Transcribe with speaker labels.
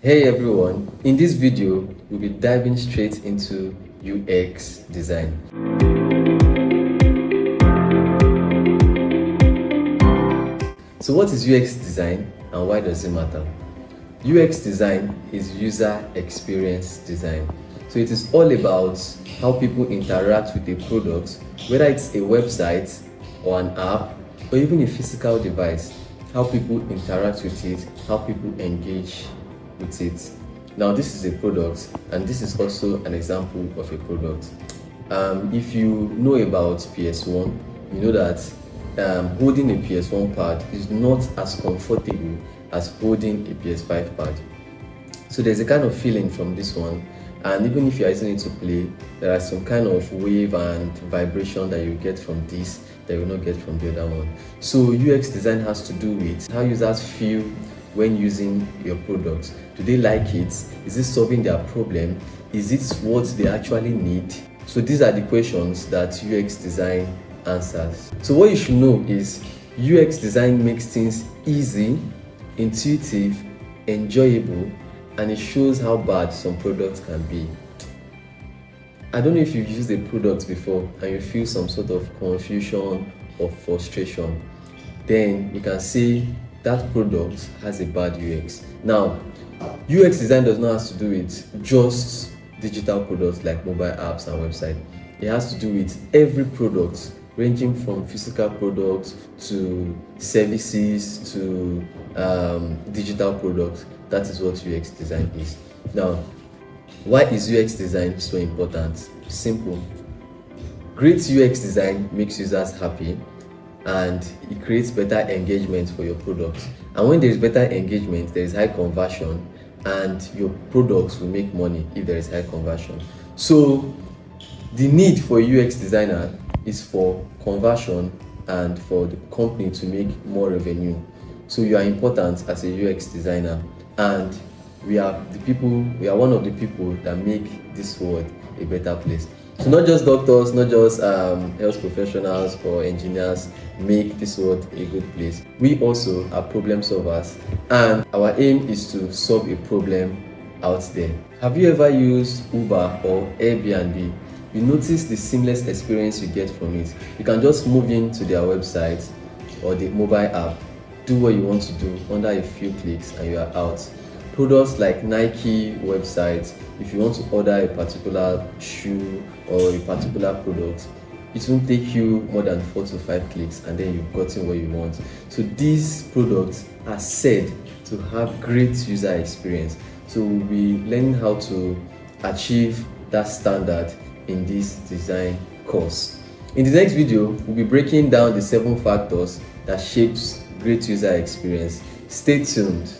Speaker 1: Hey everyone, in this video we'll be diving straight into UX design. So what is UX design and why does it matter? UX design is user experience design. So it is all about how people interact with a product, whether it's a website or an app or even a physical device, how people interact with it, how people engage with it. Now this is a product and this is also an example of a product. If you know about PS1, you know that holding a PS1 pad is not as comfortable as holding a PS5 pad. So there's a kind of feeling from this one, and even if you're using it to play, there are some kind of wave and vibration that you get from this that you will not get from the other one. So UX design has to do with how users feel when using your product. Do they like it? Is it solving their problem? Is it what they actually need? So these are the questions that UX design answers. So what you should know is UX design makes things easy, intuitive, enjoyable, and it shows how bad some products can be. I don't know if you've used a product before and you feel some sort of confusion or frustration, then you can say that product has a bad UX. Now, UX design does not have to do with just digital products like mobile apps and websites. It has to do with every product, ranging from physical products to services to digital products. That is what UX design is. Now, why is UX design so important? Simple. Great UX design makes users happy and it creates better engagement for your products. And when there is better engagement, there is high conversion and your products will make money if there is high conversion. So the need for a UX designer is for conversion and for the company to make more revenue. So you are important as a UX designer, and we are one of the people that make this world a better place. So not just doctors, not just health professionals or engineers make this world a good place. We also are problem solvers, and our aim is to solve a problem out there. Have you ever used Uber or Airbnb? You notice the seamless experience you get from it. You can just move into their website or the mobile app, do what you want to do under a few clicks, and you are out. Products like Nike websites, if you want to order a particular shoe or a particular product, it won't take you more than 4 to 5 clicks and then you've gotten what you want. So these products are said to have great user experience. So we'll be learning how to achieve that standard in this design course. In the next video, we'll be breaking down the 7 factors that shapes great user experience. Stay tuned.